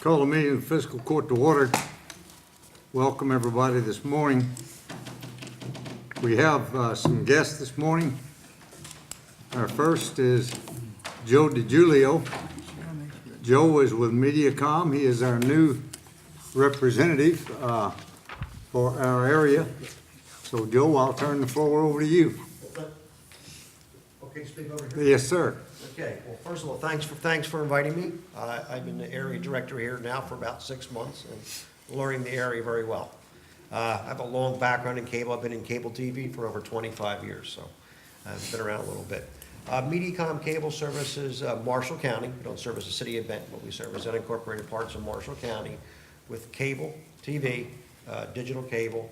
Call the meeting of the Fiscal Court to order. Welcome everybody this morning. We have some guests this morning. Our first is Joe DiGiulio. Joe is with MediaCom. He is our new representative for our area. So Joe, I'll turn the floor over to you. Okay to speak over here? Yes, sir. Okay, well, first of all, thanks for inviting me. I've been the area director here now for about 6 months and learning the area very well. I have a long background in cable. I've been in cable TV for over 25 years, so I've been around a little bit. MediaCom Cable services Marshall County. We don't service a city event, but we service unincorporated parts of Marshall County with cable, TV, digital cable.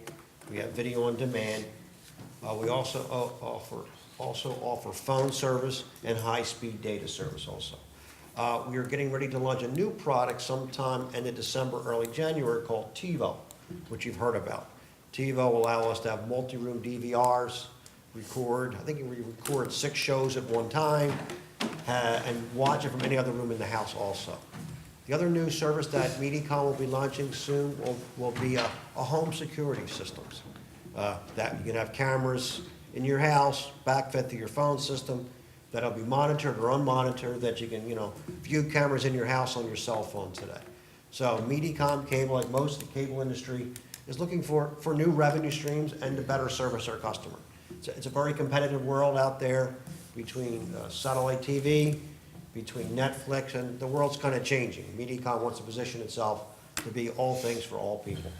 We have video on demand. We also offer phone service and high-speed data service also. We are getting ready to launch a new product sometime end of December, early January called TiVo, which you've heard about. TiVo will allow us to have multi-room DVRs, record, I think we record 6 shows at one time, and watch it from any other room in the house also. The other new service that MediaCom will be launching soon will be a home security systems. That you can have cameras in your house, backfed to your phone system, that'll be monitored or unmonitored, that you can, view cameras in your house on your cell phone today. So MediaCom Cable, like most of the cable industry, is looking for new revenue streams and to better service our customer. It's a very competitive world out there between satellite TV, between Netflix, and the world's kind of changing. MediaCom wants to position itself to be all things for all people.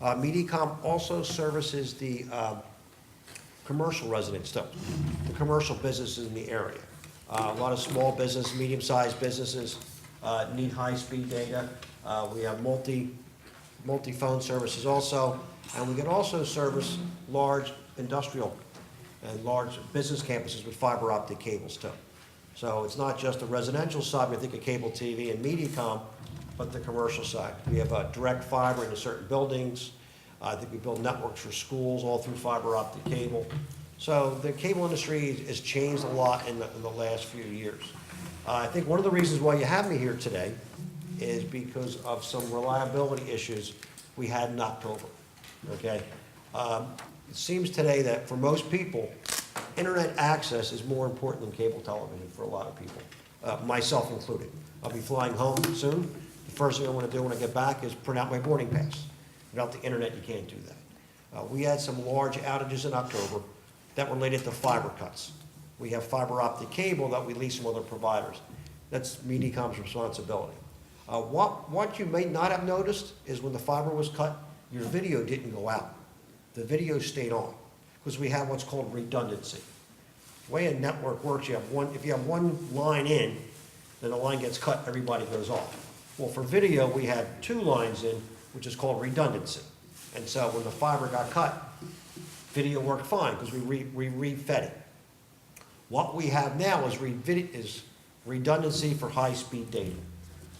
MediaCom also services the commercial residents too, the commercial businesses in the area. A lot of small business, medium-sized businesses need high-speed data. We have multi-phone services also, and we can also service large industrial and large business campuses with fiber optic cables too. So it's not just the residential side, we think of cable TV and MediaCom, but the commercial side. We have direct fiber into certain buildings. I think we build networks for schools all through fiber optic cable. So the cable industry has changed a lot in the last few years. I think one of the reasons why you have me here today is because of some reliability issues we had in October, okay? It seems today that for most people, internet access is more important than cable television for a lot of people, myself included. I'll be flying home soon. The first thing I want to do when I get back is print out my boarding pass. Without the internet, you can't do that. We had some large outages in October that were related to fiber cuts. We have fiber optic cable that we lease from other providers. That's MediaCom's responsibility. What you may not have noticed is when the fiber was cut, your video didn't go out. The video stayed on because we have what's called redundancy. The way a network works, if you have one line in, then the line gets cut, everybody goes off. Well, for video, we had 2 lines in, which is called redundancy. And so when the fiber got cut, video worked fine because we refed it. What we have now is redundancy for high-speed data.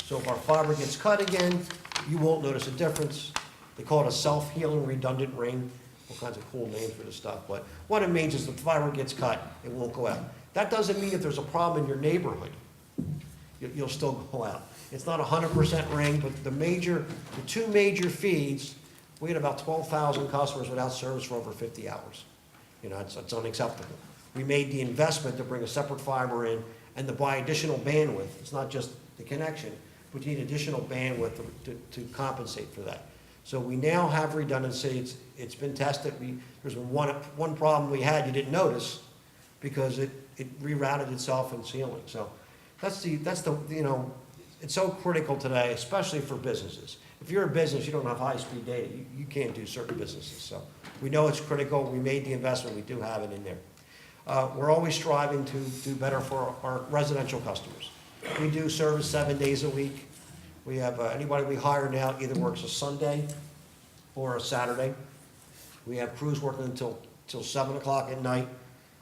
So if our fiber gets cut again, you won't notice a difference. They call it a self-healing redundant ring. All kinds of cool names for this stuff. But what it means is the fiber gets cut, it won't go out. That doesn't mean if there's a problem in your neighborhood, you'll still go out. It's not 100% ring, but the 2 major feeds, we had about 12,000 customers without service for over 50 hours. It's unacceptable. We made the investment to bring a separate fiber in and to buy additional bandwidth. It's not just the connection, but you need additional bandwidth to compensate for that. So we now have redundancy. It's been tested. There's been one problem we had you didn't notice because it rerouted itself and healing. So it's so critical today, especially for businesses. If you're a business, you don't have high-speed data, you can't do certain businesses. So we know it's critical. We made the investment. We do have it in there. We're always striving to do better for our residential customers. We do service 7 days a week. We have anybody we hire now either works a Sunday or a Saturday. We have crews working until 7 o'clock at night.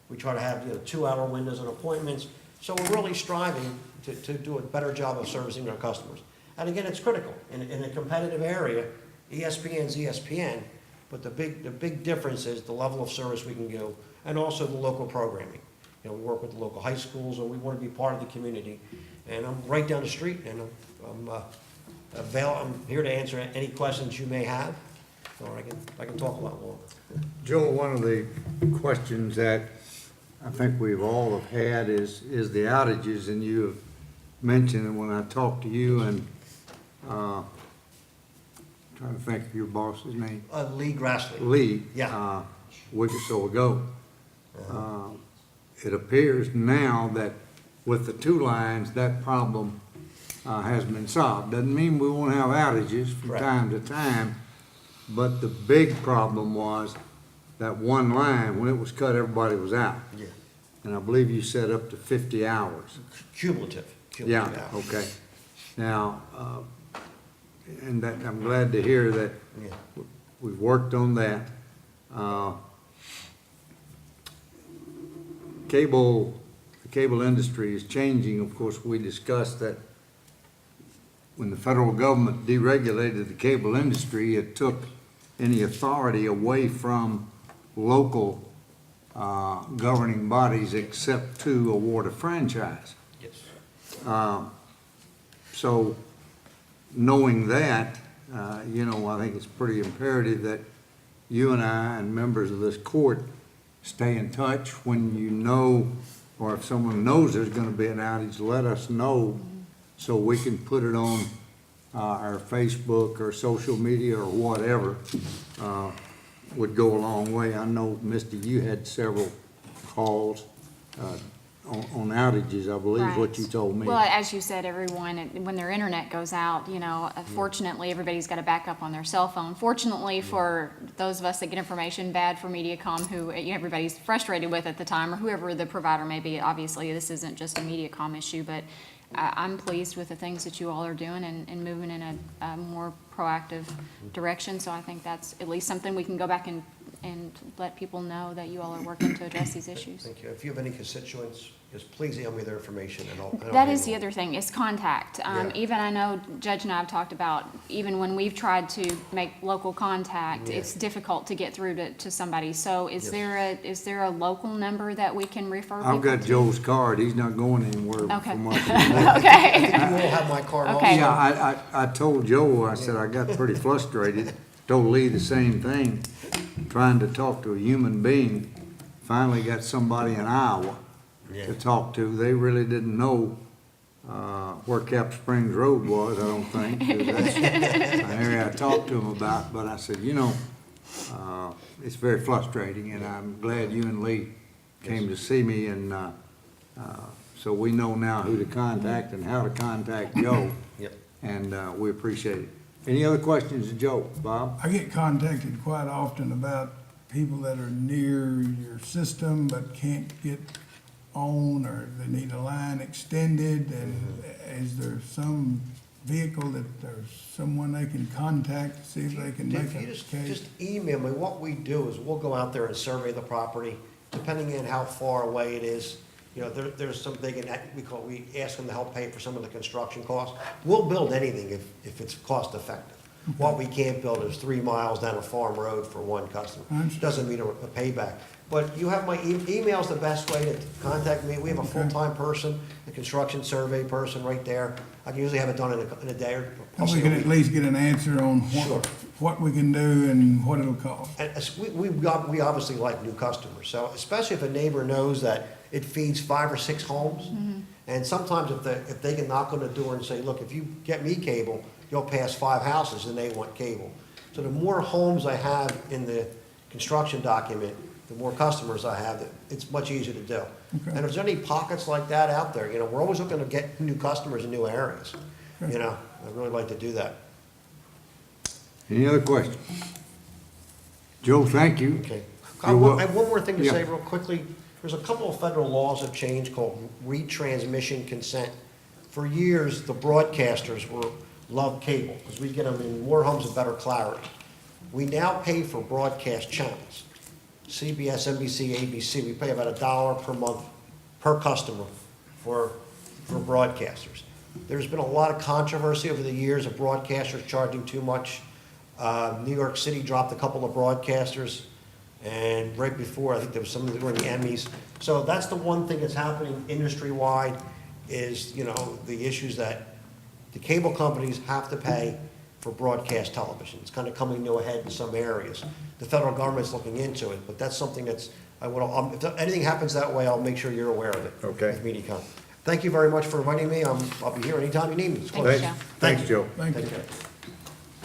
We try to have 2-hour windows on appointments. So we're really striving to do a better job of servicing our customers. And again, it's critical. In a competitive area, ESPN's ESPN, but the big difference is the level of service we can do and also the local programming. We work with the local high schools and we want to be part of the community. And I'm right down the street and I'm I'm here to answer any questions you may have, or I can talk a lot longer. Joe, one of the questions that I think we've all have had is the outages, and you have mentioned it when I talked to you, and, trying to think of your boss's name. Lee Grassley. Lee. Yeah. A week or so ago. It appears now that with the 2 lines, that problem has been solved. Doesn't mean we won't have outages from Correct. time to time, but the big problem was that 1 line, when it was cut, everybody was out. Yeah. And I believe you said up to 50 hours. Cumulative. Yeah, hours. okay. Now, and that, I'm glad to hear that Yeah. we've worked on that. The cable industry is changing. Of course, we discussed that when the federal government deregulated the cable industry, it took any authority away from local governing bodies except to award a franchise. Yes. So knowing that, I think it's pretty imperative that you and I and members of this court stay in touch when you know, or if someone knows there's gonna be an outage, let us know so we can put it on our Facebook or social media or whatever. Would go a long way. I know, Misty, you had several calls on outages, I believe, is what Right. you told me. Well, as you said, everyone, when their internet goes out, fortunately, everybody's got a backup on their cell phone. Fortunately for those of us that get information, bad for Mediacom, who everybody's frustrated with at the time, or whoever the provider may be. Obviously, this isn't just a Mediacom issue, but I'm pleased with the things that you all are doing and moving in a more proactive direction. So I think that's at least something we can go back and let people know that you all are working to address these issues. Thank you. If you have any constituents, just please email me their information and I'll. That is the other thing, is contact. Yeah. Even I know Judge and I have talked about, even when we've tried to make local contact, Yeah. it's difficult to get through to somebody. So is Yes. there a local number that we can refer people I've got to? Joe's card. He's not going anywhere Okay. from what. Okay. You all have my card also. Okay. Yeah, I told Joe, I said I got pretty frustrated, told Lee the same thing, trying to talk to a human being. Finally got somebody in Iowa Yeah. to talk to. They really didn't know where Cap Springs Road was, I don't think. 'Cause that's an area I talked to him about, but I said, it's very frustrating, and I'm glad you and Lee came to see me, and so we know now who to contact and how to contact Joe. Yep. And we appreciate it. Any other questions, Joe? Bob? I get contacted quite often about people that are near your system but can't get on, or they need a line extended, and is there some vehicle that there's someone they can contact to see if they can make If you a just case? email me, what we do is we'll go out there and survey the property, depending on how far away it is. There's some big, we ask them to help pay for some of the construction costs. We'll build anything if it's cost effective. What we can't build is 3 miles down a farm road for one customer. I understand. Doesn't mean a payback. But you have my email's the best way to contact me. We have a Okay. full-time person, a construction survey person right there. I can usually have it done in a day or. And we can at least get an answer on Sure. what we can do and what it'll cost. And we obviously like new customers, so especially if a neighbor knows that it feeds 5 or 6 homes. And sometimes if they can knock on the door and say, look, if you get me cable, you'll pass 5 houses and they want cable. So the more homes I have in the construction document, the more customers I have, it's much easier to do. Okay. And if there's any pockets like that out there, we're always looking to get new customers in new areas. Okay. I'd really like to do that. Any other questions? Joe, thank you. Okay. You're I have one more thing to Yeah. say real quickly. There's a couple of federal laws have changed called retransmission consent. For years, the broadcasters loved cable because we get them in more homes and better clarity. We now pay for broadcast channels. CBS, NBC, ABC, we pay about $1 per month per customer for broadcasters. There's been a lot of controversy over the years of broadcasters charging too much. New York City dropped a couple of broadcasters, and right before, I think there was some that were in the Emmys. So that's the one thing that's happening industry-wide is, the issues that the cable companies have to pay for broadcast television. It's kind of coming to a head in some areas. The federal government's looking into it, but that's something that's, if anything happens that way, I'll make sure you're aware of it. Okay. With MediaCom. Thank you very much for inviting me. I'll be here anytime you need me. It's close. Thanks, Joe. Thanks, Joe. Thank you. Take care.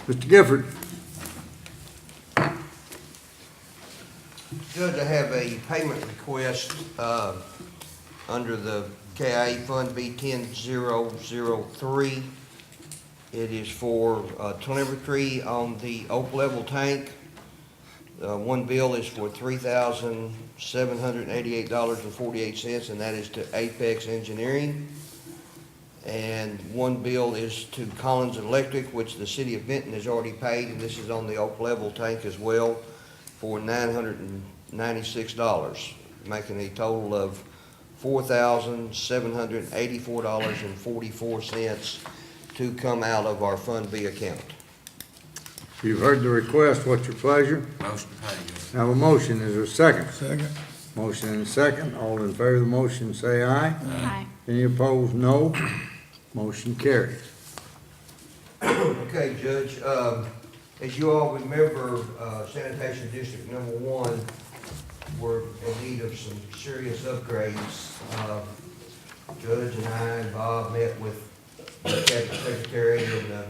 Mr. Gifford? Judge, I have a payment request under the KIA Fund B10003. It is for telemetry on the oak level tank. One bill is for $3,788.48, and that is to Apex Engineering. And one bill is to Collins Electric, which the city of Benton has already paid, and this is on the oak level tank as well, for $996, making a total of $4,784.44 to come out of our Fund B account. You've heard the request. What's your pleasure? Motion to pay, Judge. Have a motion. Is there a second? Second. Motion and a second. All in favor of the motion, say aye. Aye. Any opposed, no. Motion carries. Okay, Judge, as you all remember, sanitation district number 1, we're in need of some serious upgrades. Judge and I and Bob met with the cabinet secretary and the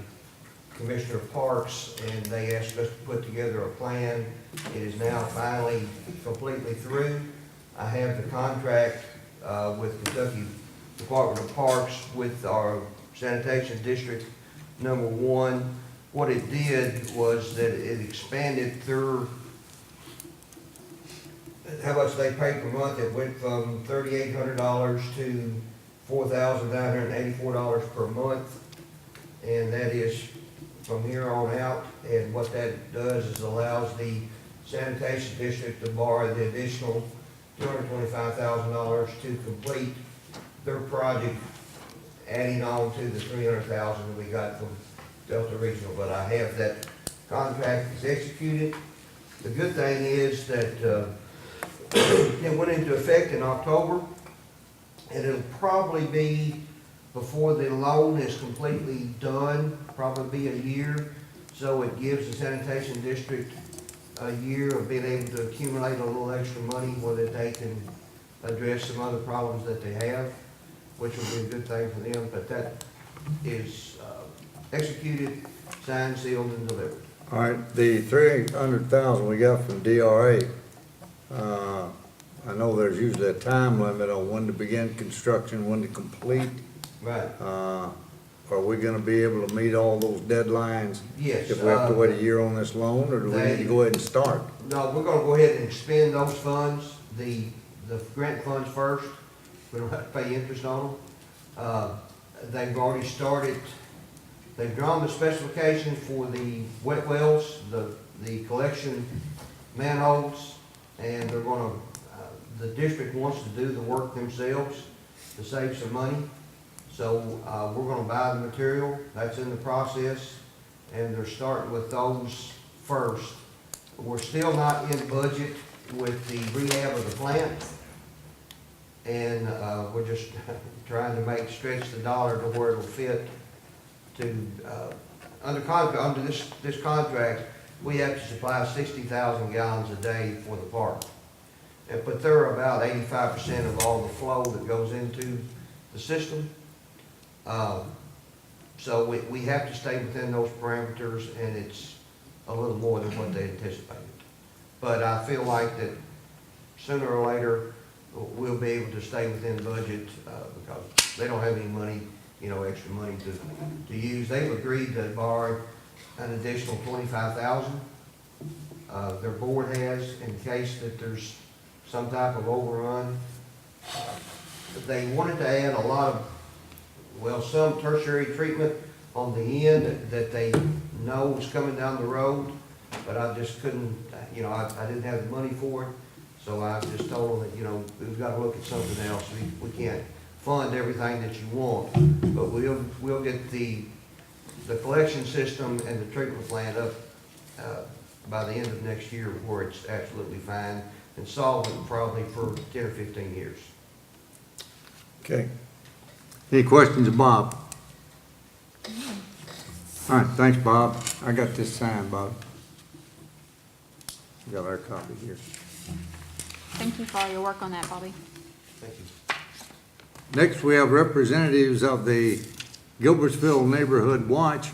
commissioner of parks, and they asked us to put together a plan. It is now finally completely through. I have the contract with Kentucky Department of Parks with our sanitation district number 1. What it did was that it expanded through how much they pay per month. It went from $3,800 to $4,984 per month, and that is from here on out. And what that does is allows the sanitation district to borrow the additional $225,000 to complete their project, adding on to the $300,000 that we got from Delta Regional. But I have that contract is executed. The good thing is that it went into effect in October, and it'll probably be before the loan is completely done, probably be a year. So it gives the sanitation district a year of being able to accumulate a little extra money where that they can address some other problems that they have, which will be a good thing for them. But that is executed, signed, sealed, and delivered. All right, the $300,000 we got from DRA, I know there's usually a time limit on when to begin construction, when to complete. Right. Are we gonna be able to meet all those deadlines? Yes. If we have to wait a year on this loan, or do we need to go ahead and start? No, we're gonna go ahead and expend those funds, the grant funds first. We don't have to pay interest on them. They've already started, they've drawn the specifications for the wet wells, the collection manholes, and they're gonna, the district wants to do the work themselves to save some money. So, we're gonna buy the material, that's in the process, and they're starting with those first. We're still not in budget with the rehab of the plant, and, we're just trying to stretch the dollar to where it'll fit to, under this contract, we have to supply 60,000 gallons a day for the park. But they're about 85% of all the flow that goes into the system. So we have to stay within those parameters, and it's a little more than what they anticipated. But I feel like that sooner or later, we'll be able to stay within budget, because they don't have any money, extra money to use. They've agreed to borrow an additional $25,000. Their board has, in case that there's some type of overrun. They wanted to add a lot of, some tertiary treatment on the end that they know is coming down the road, but I just couldn't, I didn't have the money for it. So I just told them that, we've got to look at something else. We can't fund everything that you want, but we'll get the collection system and the treatment plant up by the end of next year, where it's absolutely fine and solvent probably for 10 or 15 years. Okay. Any questions of Bob? All right, thanks, Bob. I got this signed, Bob. We got our copy here. Thank you for all your work on that, Bobby. Thank you. Next, we have representatives of the Gilbertsville Neighborhood Watch.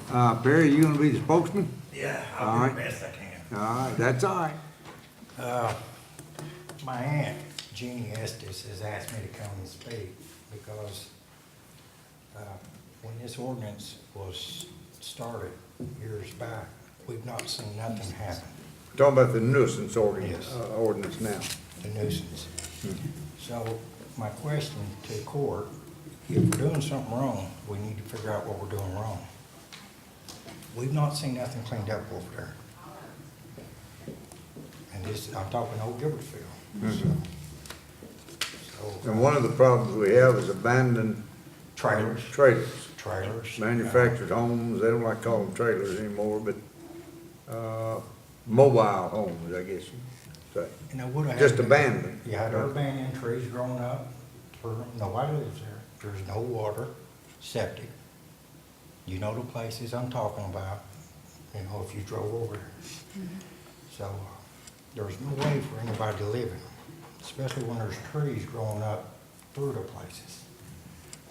Perry, you gonna be the spokesman? Yeah, All I'll do right. the best I can. All right, that's all right. My aunt, Jeannie Estes, has asked me to come and speak because when this ordinance was started years back, we've not seen nothing happen, Talking about the nuisance ordinance, Yes. ordinance now. the nuisance. So my question to the court, if we're doing something wrong, we need to figure out what we're doing wrong. We've not seen nothing cleaned up over there. And this, I'm talking Old Gilbertsville. So, And one of the problems we have is abandoned trailers, trailers. trailers. Manufactured homes, they don't like to call them trailers anymore, but, mobile homes, I guess you'd say. You know, what I Just had- abandoned. You had abandoned trees growing up, nobody lives there, there's no water, septic. You know the places I'm talking about, you know, if you drove over there. So, there's no way for anybody to live in them, especially when there's trees growing up through the places.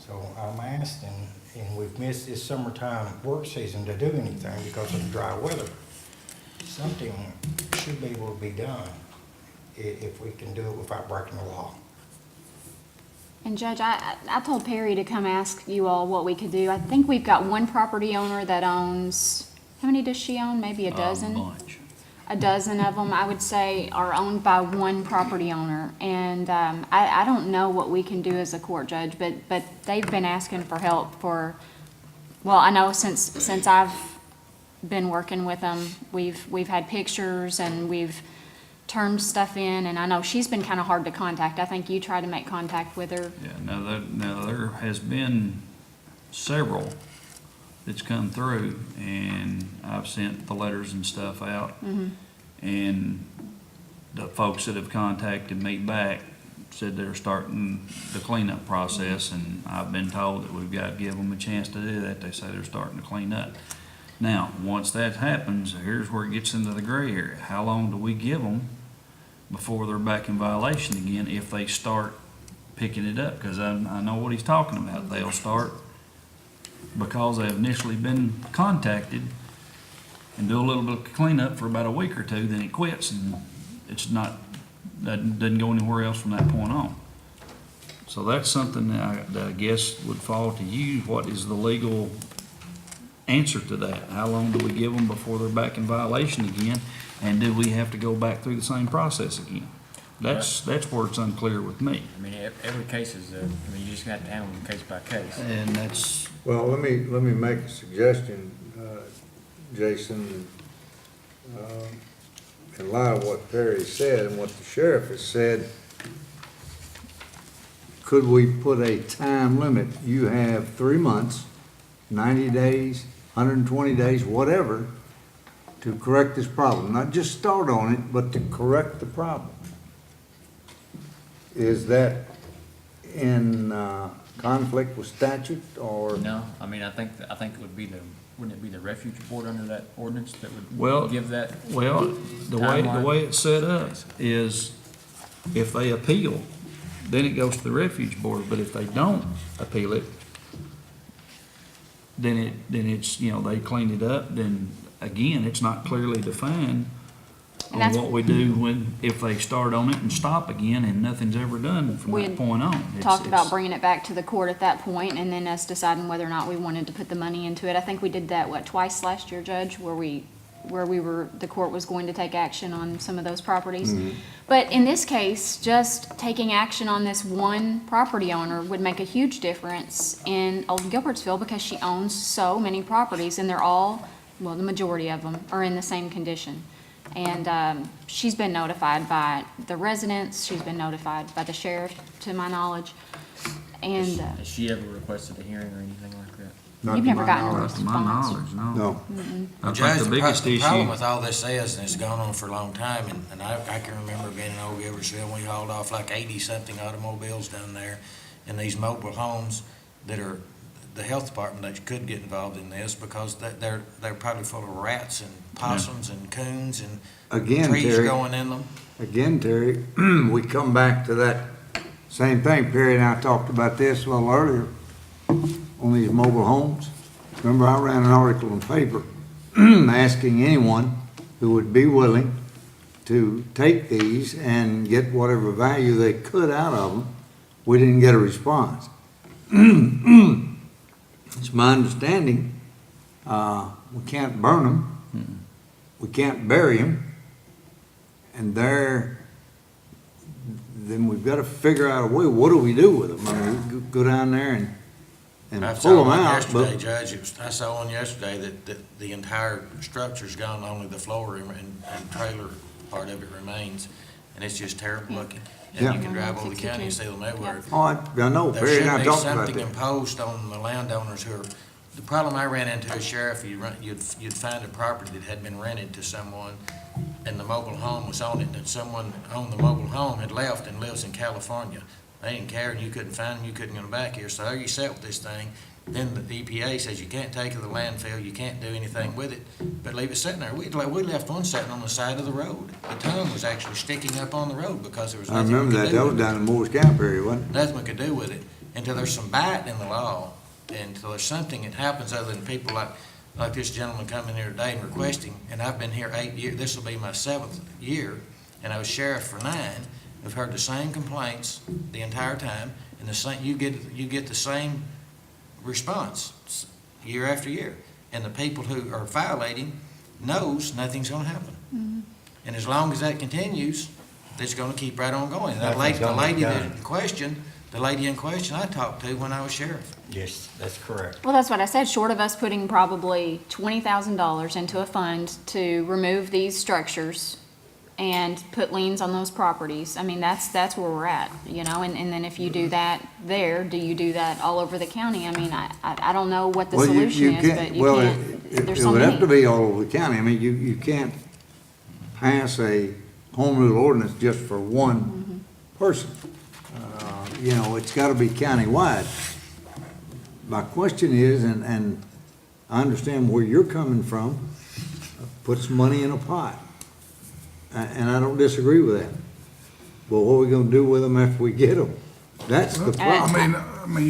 So I'm asking, and we've missed this summertime work season to do anything because of the dry weather. Something should be able to be done if we can do it without breaking the law. And Judge, I told Perry to come ask you all what we could do. I think we've got one property owner that owns, how many does she own? Maybe a dozen? Bunch. A dozen of them, I would say, are owned by one property owner. And I don't know what we can do as a court judge, but they've been asking for help for, well, I know since I've been working with them, we've had pictures and we've turned stuff in, and I know she's been kind of hard to contact. I think you tried to make contact with her. Yeah, now there has been several that's come through, and I've sent the letters and stuff out. And the folks that have contacted me back said they're starting the cleanup process, and I've been told that we've got to give them a chance to do that. They say they're starting to clean up. Now, once that happens, here's where it gets into the gray area. How long do we give them before they're back in violation again if they start picking it up? Because I know what he's talking about. They'll start because they've initially been contacted and do a little bit of cleanup for about a week or two, then it quits, and it's not, that doesn't go anywhere else from that point on. So that's something that I guess would fall to you. What is the legal answer to that? How long do we give them before they're back in violation again? And do we have to go back through the same process again? That's where it's unclear with me. I mean, every case is, you just have to handle them case by case. And that's, Well, let me make a suggestion, Jason. In light of what Perry said and what the sheriff has said, could we put a time limit? You have 3 months, 90 days, 120 days, whatever, to correct this problem. Not just start on it, but to correct the problem. Is that in conflict with statute or? No, I mean, I think it would be wouldn't it be the refuge board under that ordinance that Well, would give that? well, the Timeline. way it's set up is if they appeal, then it goes to the refuge board, but if they don't appeal it, then it's, they clean it up, then again, it's not clearly defined And on that's- what we do if they start on it and stop again and nothing's ever done from We that had point on. Talked about bringing it back to the court at that point, and then us deciding whether or not we wanted to put the money into it. I think we did that, twice last year, Judge, where the court was going to take action on some of those properties. But in this case, just taking action on this one property owner would make a huge difference in Old Gilbertsville because she owns so many properties, and they're all, well, the majority of them are in the same condition. And she's been notified by the residents, she's been notified by the sheriff, to my knowledge. And Has she ever requested a hearing or anything like that? Not you've to never my gotten a knowledge. To my knowledge, no. No. I Judge, think the biggest the problem issue, with all this is, and it's gone on for a long time, and I can remember being in Old Gilbertsville, we hauled off like 80-something automobiles down there in these mobile homes that are the health department, they could get involved in this because they're probably full of rats and possums and coons and Again, trees Terry. growing in them. Again, Terry, we come back to that same thing. Perry and I talked about this a little earlier on these mobile homes. Remember, I ran an article in the paper asking anyone who would be willing to take these and get whatever value they could out of them. We didn't get a response. It's my understanding, we can't burn them, we can't bury them, and then we've got to figure out a way, what do we do with them? I mean, we go down there and I pull saw them one out, yesterday, but Judge, I saw one yesterday that the entire structure's gone, only the floor and trailer part of it remains, and it's just terrible looking. And Yeah. you can drive over the county and see them everywhere. oh, I know, There Perry and should I be talked about something that. imposed on the landowners who are, the problem I ran into as sheriff, you'd find a property that had been rented to someone, and the mobile home was on it, and someone owned the mobile home had left and lives in California. They didn't care, and you couldn't find them, you couldn't get them back here, so there you sat with this thing. Then the EPA says you can't take it to the landfill, you can't do anything with it, but leave it sitting there. We left one sitting on the side of the road. The tongue was actually sticking up on the road because there was I nothing we remember could that, do that was with it. down in Moore's Camp area, wasn't it? Nothing we could do with it until there's some bite in the law, and until there's something that happens other than people like this gentleman coming here today and requesting, and I've been here 8 years, this will be my 7th year, and I was sheriff for 9. I've heard the same complaints the entire time, and the same, you get the same response year after year. And the people who are violating knows nothing's gonna happen. And as long as that continues, it's gonna keep right on going. That Nothing's the gonna be lady done. the lady in question I talked to when I was sheriff. Yes, that's correct. Well, that's what I said, short of us putting probably $20,000 into a fund to remove these structures and put liens on those properties. I mean, that's where we're at, you know, and then if you do that there, do you do that all over the county? I mean, I don't know what the Well, solution is, but you well, can't, there's it so would have to many. be all over the county. I mean, you can't pass a home rule ordinance just for one person. You know, it's gotta be countywide. My question is, and I understand where you're coming from, put some money in a pot. And I don't disagree with that. But what are we gonna do with them after we get them? That's the problem. I mean,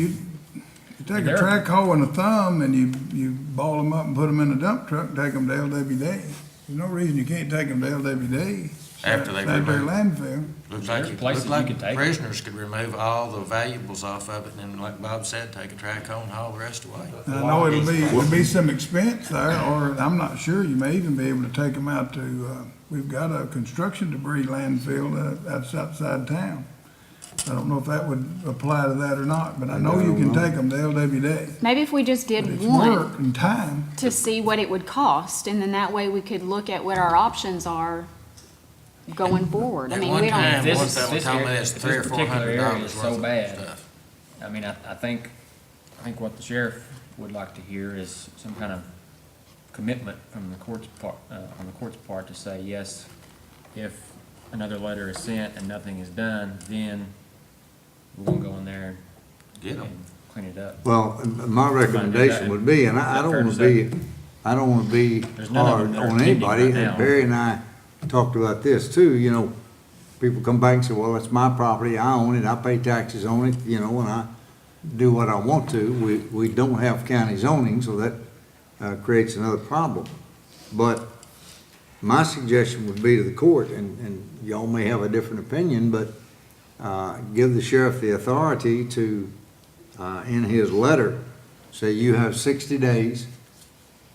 you take a track hoe and a thumb and you ball them up and put them in a dump truck, and take them to LWD. There's no reason you can't take them to LWD. After they Sanitary remove. landfill. Looks There's like, places looks you could like take it. prisoners could remove all the valuables off of it, and then, like Bob said, take a track home and haul the rest away. And I know it'll be some expense there, or I'm not sure, you may even be able to take them out to, we've got a construction debris landfill that's outside town. I don't know if that would apply to that or not, but I know you can take them to LWD. Maybe if we just But did it's one work and time. to see what it would cost, and then that way we could look at what our options are going forward. I At mean, one we don't. time, This one is- fellow this told me area- it's if $300 or this particular area $400 is worth so of bad. stuff. I mean, I think what the sheriff would like to hear is some kind of commitment from the court's part, on the court's part to say, yes, if another letter is sent and nothing is done, then we're gonna go in there Get and 'em. clean it up. Well, my recommendation would be, and I don't wanna be, There's none of hard them that are on pending anybody, right and now. Barry and I talked about this too, you know. People come back and say, well, it's my property, I own it, I pay taxes on it, you know, and I do what I want to. We don't have county zoning, so that, creates another problem. But my suggestion would be to the court, and y'all may have a different opinion, but, give the sheriff the authority to, in his letter, say you have 60 days,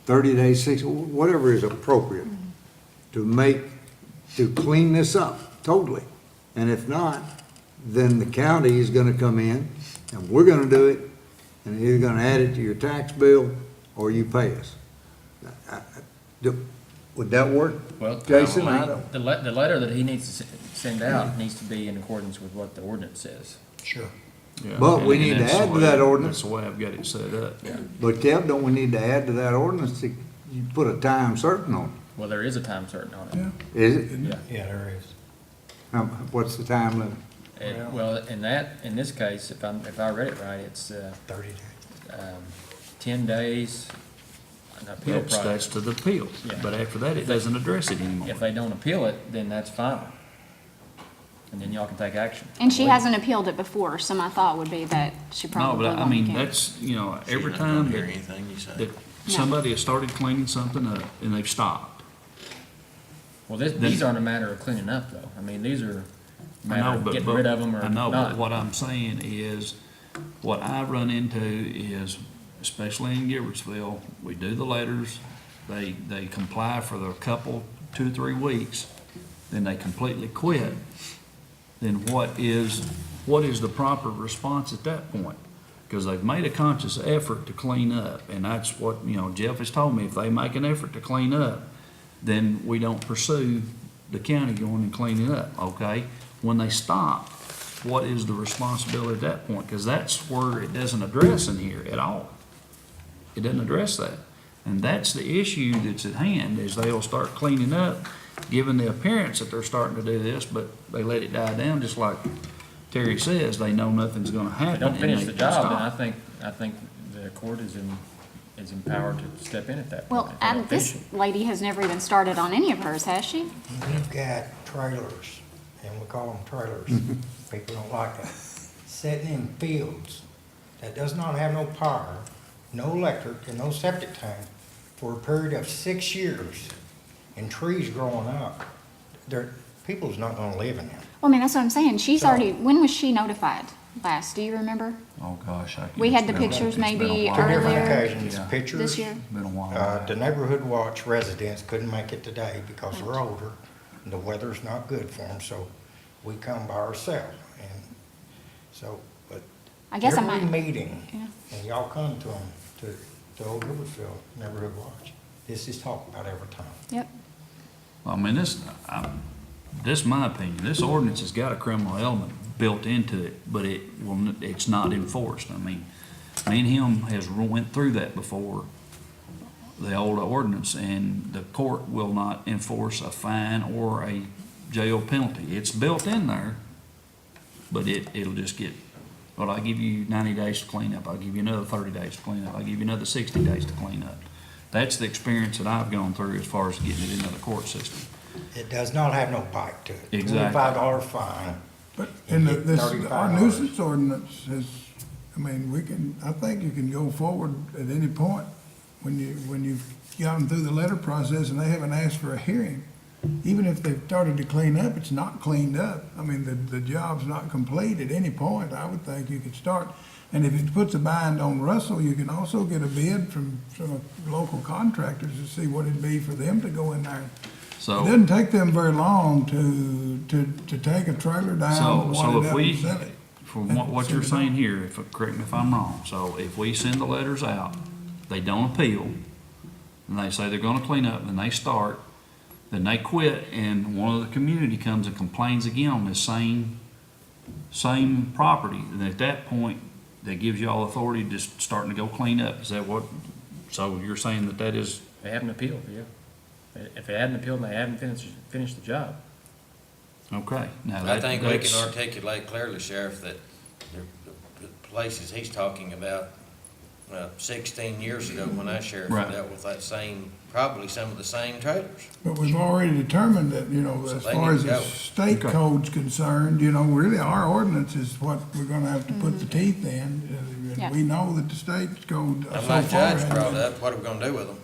30 days, 60, whatever is appropriate, to clean this up totally. And if not, then the county is gonna come in, and we're gonna do it, and either gonna add it to your tax bill, or you pay us. Would that work, Well, Jason? I don't. the letter that he needs to send out needs to be in accordance with what the ordinance says. Sure. Yeah, But we and need to that's the add to way- that ordinance. That's the way I've got it set up. But Kev, don't we need to add to that ordinance, that you put a time certain on Well, there is a time certain on Yeah. it? Is it? it. Yeah. Yeah, there is. What's the time limit? Well, in this case, if I read it right, it's, 30 days. 10 days, an appeal That's process. to the appeal, Yeah. but after that, it doesn't address it anymore. If they don't appeal it, then that's fine. And then y'all can take action. And she hasn't appealed it before, so my thought would be that she No, probably but I won't mean, again. that's, you know, every She's not gonna time hear that, anything you say. that somebody has started cleaning something up and they've stopped. Well, these aren't a matter of cleaning up, though. I mean, these are a I matter know, of but- getting but- rid of them or I know, but not. what I'm saying is, what I run into is, especially in Gilbertsville, we do the letters, they comply for the couple, 2 or 3 weeks, then they completely quit. Then what is the proper response at that point? Because they've made a conscious effort to clean up, and that's what, you know, Jeff has told me, if they make an effort to clean up, then we don't pursue the county going and cleaning up, okay? When they stop, what is the responsibility at that point? Because that's where it doesn't address in here at all. It doesn't address that. And that's the issue that's at hand, is they'll start cleaning up, giving the appearance that they're starting to do this, but they let it die down, just like Terry says, they know nothing's gonna If happen. they don't and finish they the job, then stop. I think the court is empowered to step in at that point. Well, if they don't finish this it. lady has never even started on any of hers, has she? We've got trailers, and we call them trailers, people don't like that, sitting in fields that does not have no power, no electric, and no septic tank for a period of 6 years, and trees growing up. People's not gonna live in them. Well, I mean, that's what I'm saying. She's So- already, when was she notified last? Do you remember? Oh, gosh, I can't. We had the remember. pictures It's been a maybe while. Two different earlier occasions, Yeah. pictures. this year? Been a while. The neighborhood watch residents couldn't make it today because they're older, and the weather's not good for them, so we come by ourselves, and so, but I guess I every might, meeting, yeah. and y'all come to them, to Old Riverfield Neighborhood Watch, this is talked about every time. Yep. I mean, this is my opinion, this ordinance has got a criminal element built into it, but it's not enforced. I mean, me and him has went through that before, the old ordinance, and the court will not enforce a fine or a jail penalty. It's built in there, but it'll just get, well, I'll give you 90 days to clean up, I'll give you another 30 days to clean up, I'll give you another 60 days to clean up. That's the experience that I've gone through as far as getting it into the court system. It does not have no bite to it. Exactly. $25 fine. But You in get this, $35. our nuisance ordinance is, I mean, I think you can go forward at any point when you've gotten through the letter process and they haven't asked for a hearing. Even if they've started to clean up, it's not cleaned up. I mean, the job's not complete at any point. I would think you could start. And if it puts a bind on Russell, you can also get a bid from local contractors to see what it'd be for them to go in there. It So, doesn't take them very long to take a trailer down, so wad it if up we, and sell it. from what you're saying here, correct me if I'm wrong, so if we send the letters out, they don't appeal, and they say they're gonna clean up, then they start, then they quit, and one of the community comes and complains again on this same property, and at that point, that gives y'all authority to just starting to go clean up, is that what, so you're saying that is, They haven't appealed, yeah. If they hadn't appealed, they haven't finished the job. okay, now I think we that's- can articulate clearly, Sheriff, that the places he's talking about, 16 years ago, when I sheriff Right. dealt with that same, probably some of the same trailers. But we've already determined that, So as they far need as to the go. state Okay. code's concerned, really our ordinance is what we're gonna have to put the teeth in. Yeah. And we know that the state code so I'm far like Judge has brought been- up, what are we gonna do with them?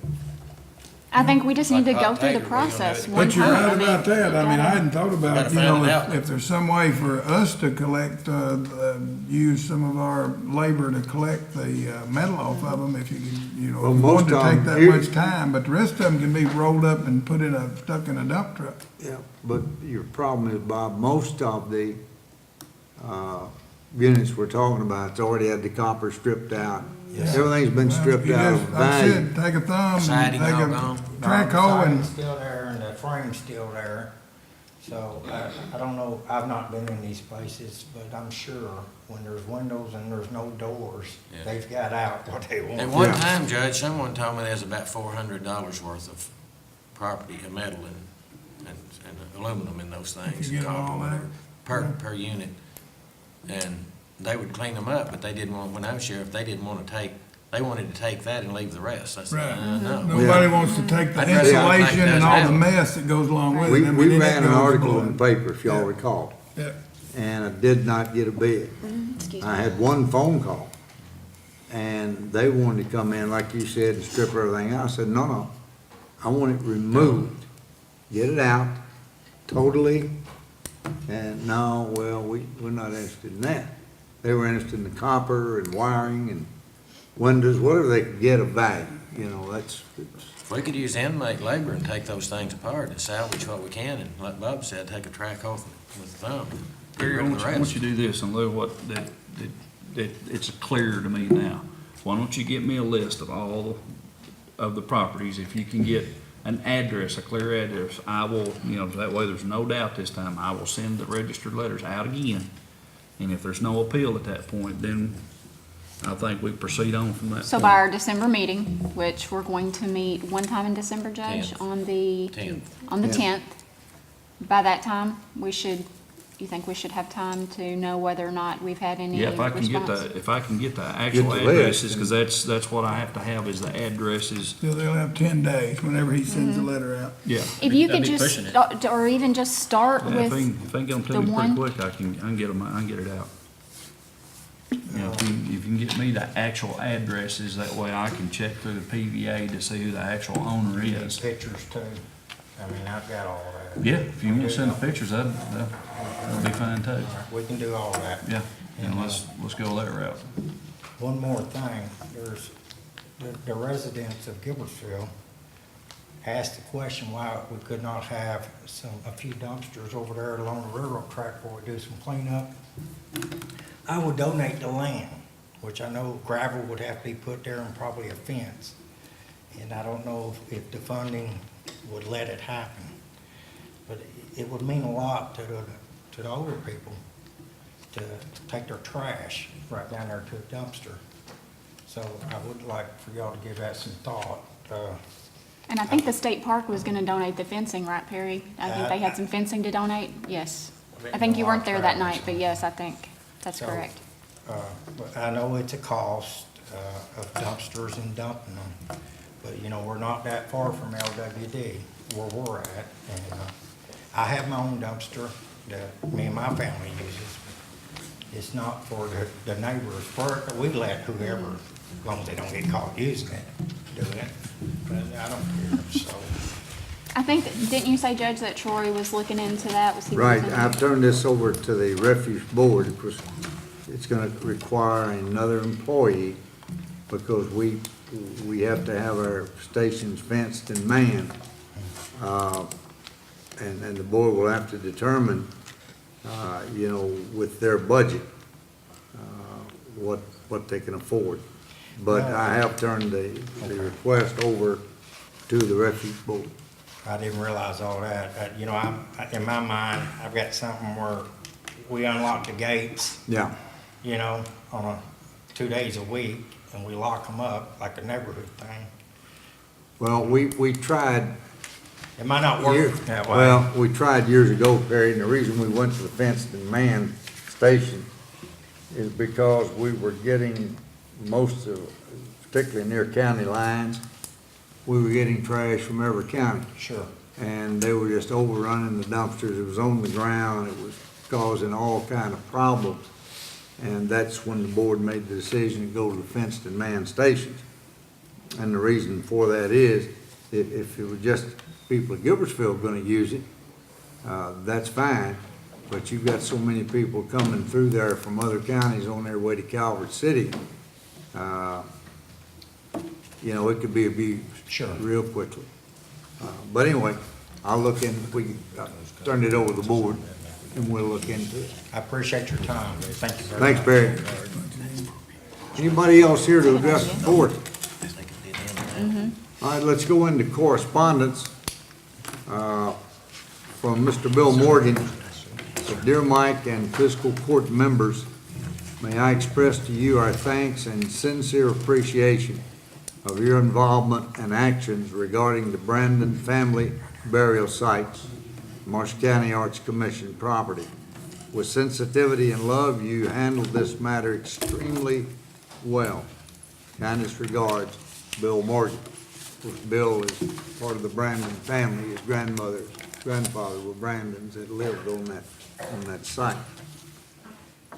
I think we just need to Like go hot through the tater, we're gonna do process it. one But you're time. right I mean, about that. I mean, I gotta- hadn't thought about, Gotta find it out. if there's some way for us to collect, use some of our labor to collect the metal off of them, if you can, Well, if you most wanted to of take them- that you- much time, but the rest of them can be rolled up and stuck in a dump truck. Yeah, but your problem is, Bob, most of the, units we're talking about, it's already had the copper stripped out. Everything's been Well, stripped you out of just, like I value. said, take a thumb, and Siding take all a gone? track The hoe siding's and, still there, and the frame's still there. So, I don't know, I've not been in these places, but I'm sure when there's windows and there's no doors, Yeah. they've got out what they want. At one Yeah. time, Judge, someone told me there's about $400 worth of property, of metal and aluminum in those things. If you get copper, all that, whatever, Per unit. And they would clean them up, but they didn't want, when I was sheriff, they didn't want to take they wanted to take that and leave the rest. I said, Right. no. Nobody wants to take the I'd rather not take insulation and those all the down. mess that goes along with it. We, I mean, we then it ran an goes article in the blowing. paper, if y'all Yeah. recall, Yeah, and I did not get a bid. Excuse me. I had one phone call, and they wanted to come in, like you said, and strip everything out. I said, no, I want it removed, get it out totally, and no, well, we're not interested in that. They were interested in the copper and wiring and windows, whatever they could get of value, you know, that's, If we could use inmate labor and take those things apart and salvage what we can, and like Bob said, take a track off with the thumb. Get Gary, rid why of the don't rest. you do this and look what, that, it's clear to me now. Why don't you get me a list of all of the properties, if you can get an address, a clear address, I will, you know, that way there's no doubt this time, I will send the registered letters out again. And if there's no appeal at that point, then I think we proceed on from that So point. by our December meeting, which we're going to meet one time in December, Judge, 10th. on the 10th. on the Yeah. 10th. By that time, you think we should have time to know whether or not we've had any Yeah, response? if I can get the actual the list addresses, and- cause that's what I have to have is the addresses, so they'll have 10 days whenever he sends the Mm-hmm. letter out. yeah. If you That'd could be just, pushing it. or even just start Yeah, if they, with, if they get them to the me pretty one- quick, I can get them, I can get it out. You know, if you can get me the actual addresses, that way I can check through the PVA to see who the actual owner Need is. pictures too. I mean, I've got all that. Yeah, if you want to send the pictures, that'd be fine too. All right, we can do all that. Yeah, and let's go that route. One more thing, there's, the residents of Gilbertsville asked the question why we could not have a few dumpsters over there along the railroad track where we do some cleanup. I would donate the land, which I know gravel would have to be put there and probably a fence. And I don't know if the funding would let it happen. But it would mean a lot to the older people to take their trash right down there to a dumpster. So I would like for y'all to give that some thought. and I think the state park was gonna donate the fencing, right, Perry? I think they had some fencing to donate, yes. I think you weren't there that night, but yes, I think that's So, correct. But I know it's a cost of dumpsters and dumping them, but you know, we're not that far from LWD where we're at. And I have my own dumpster that me and my family uses. It's not for the neighbors, we let whoever, as long as they don't get caught using it, do it, but I don't care, so. I think, didn't you say, Judge, that Troy was looking into that? Was he right, looking- I've turned this over to the refuge board, because it's gonna require another employee, because we have to have our stations fenced and manned. And the board will have to determine, you know, with their budget, what they can afford. But I have turned the request over to the refuge board. I didn't realize all that. You know, in my mind, I've got something where we unlock the gates, Yeah, you know, on 2 days a week, and we lock them up like a neighborhood thing. well, we tried. It might not Year- work that way. Well, we tried years ago, Perry, and the reason we went to the fenced and manned station is because we were getting most of, particularly near county lines, we were getting trash from every county. Sure. And they were just overrunning the dumpsters. It was on the ground. It was causing all kind of problems. And that's when the board made the decision to go to the fenced and manned stations. And the reason for that is, if it was just people at Gilbertsville gonna use it, that's fine. But you've got so many people coming through there from other counties on their way to Calvert City. You know, it could be abused. Sure. Real quickly. But anyway, I'll look in, turned it over to the board, and we'll look into it. I appreciate your time. Thank you very much. Thanks, Barry. Anybody else here to address the board? All right, let's go into correspondence from Mr. Bill Morgan. Dear Mike and fiscal court members, may I express to you our thanks and sincere appreciation of your involvement and actions regarding the Brandon family burial sites, Marshall County Arts Commission property. With sensitivity and love, you handled this matter extremely well. Kindest regards, Bill Morgan. Of course, Bill is part of the Brandon family. His grandfather were Brandons that lived on that site.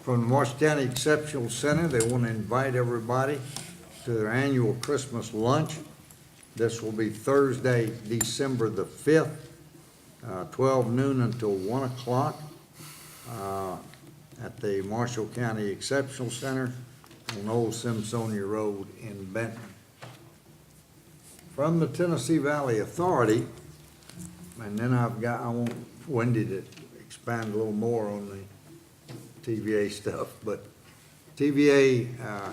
From the Marshall County Exceptional Center, they want to invite everybody to their annual Christmas lunch. This will be Thursday, December the 5th, 12 noon until 1 o'clock at the Marshall County Exceptional Center on Old Simpsonia Road in Benton. From the Tennessee Valley Authority, and then I want Wendy to expand a little more on the TVA stuff, but TVA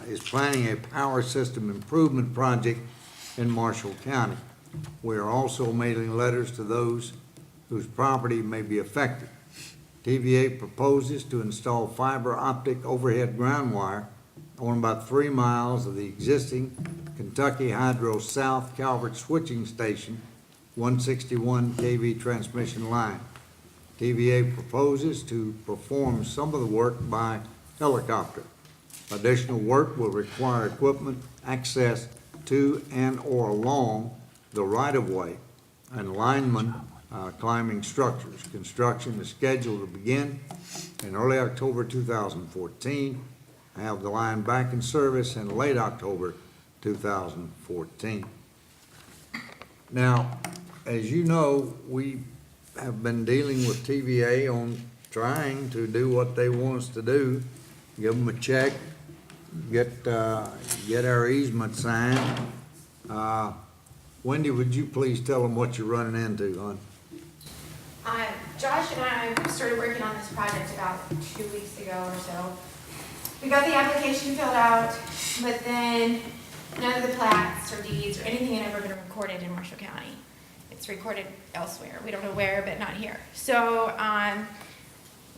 is planning a power system improvement project in Marshall County. We are also mailing letters to those whose property may be affected. TVA proposes to install fiber optic overhead ground wire on about 3 miles of the existing Kentucky Hydro South Calvert Switching Station 161 kV transmission line. TVA proposes to perform some of the work by helicopter. Additional work will require equipment access to and/or along the right-of-way and linemen climbing structures. Construction is scheduled to begin in early October 2014, have the line back in service in late October 2014. Now, as you know, we have been dealing with TVA on trying to do what they want us to do, give them a check, get our easement signed. Wendy, would you please tell them what you're running into, hon? Josh and I started working on this project about 2 weeks ago or so. We got the application filled out, but then none of the plats or deeds or anything had ever been recorded in Marshall County. It's recorded elsewhere. We don't know where, but not here. So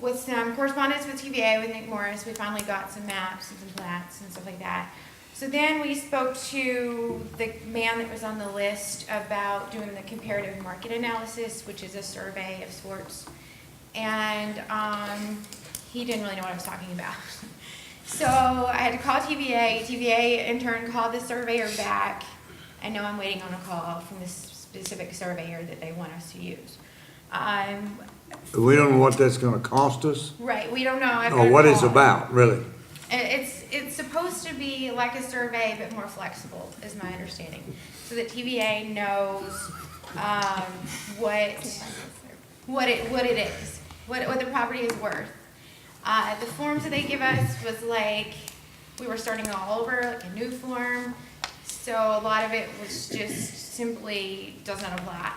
with some correspondence with TVA, with Nick Morris, we finally got some maps and some plats and stuff like that. So then we spoke to the man that was on the list about doing the comparative market analysis, which is a survey of sorts. And he didn't really know what I was talking about. So I had to call TVA. TVA in turn called the surveyor back. And now I'm waiting on a call from this specific surveyor that they want us to use. We don't know what that's gonna cost us, Right, we don't know. I've or got a what it's call. about, really. It's supposed to be like a survey, but more flexible, is my understanding. So that TVA knows what it is, what the property is worth. The forms that they give us was like, we were starting all over, like a new form. So a lot of it was just simply does not apply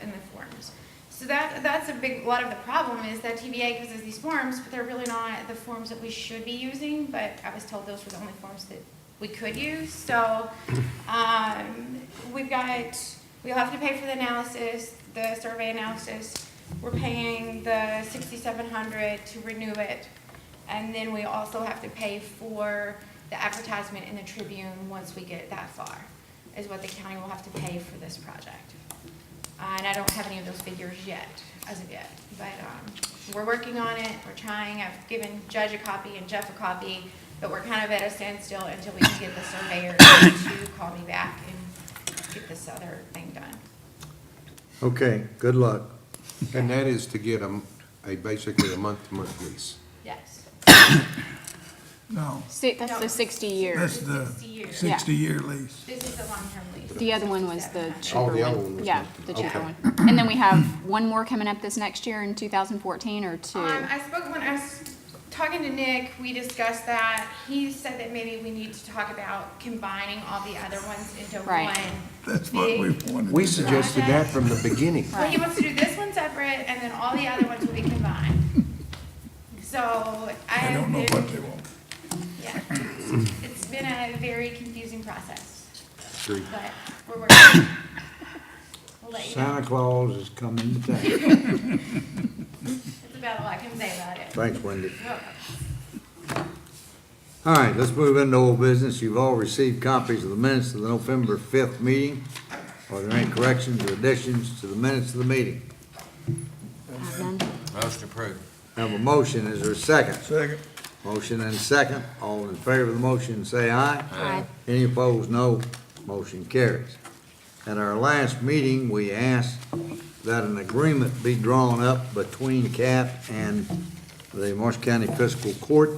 in the forms. So that's a lot of the problem is that TVA gives us these forms, but they're really not the forms that we should be using, but I was told those were the only forms that we could use. So we'll have to pay for the analysis, the survey analysis. We're paying the $6,700 to renew it. And then we also have to pay for the advertisement in the Tribune once we get that far, is what the county will have to pay for this project. And I don't have any of those figures yet, as of yet. But we're working on it, we're trying. I've given Judge a copy and Jeff a copy, but we're kind of at a standstill until we can get the surveyor to call me back and get this other thing done. Okay, good luck. And that is to get basically a month-to-month lease. Yes. No, That's the 60 years. that's the 60 years. 60-year lease. This is a long-term lease. The other one was the cheaper Oh, one. the other one was Yeah, the- the cheaper okay. one. And then we have one more coming up this next year in 2014 or two? When I was talking to Nick, we discussed that. He said that maybe we need to talk about combining all the other ones into Right. one. That's what we big- wanted We to do. suggested that from the beginning. Well, he wants to do this one separate, and then all the other ones will be combined. So I don't know what they want. Yeah, it's been a very confusing process, Agreed. but we're working. We'll let you know. Santa Claus is coming to town. That's about all I can say about it. Thanks, Wendy. Well, All right, let's move into old business. You've all received copies of the minutes of the November 5th meeting. Are there any corrections or additions to the minutes of the meeting? I've none. Motion approved. Have a motion, is there a second? Second. Motion and second. All in favor of the motion, say aye. Aye. Any opposed, no. Motion carries. At our last meeting, we asked that an agreement be drawn up between CAT and the Marshall County Fiscal Court.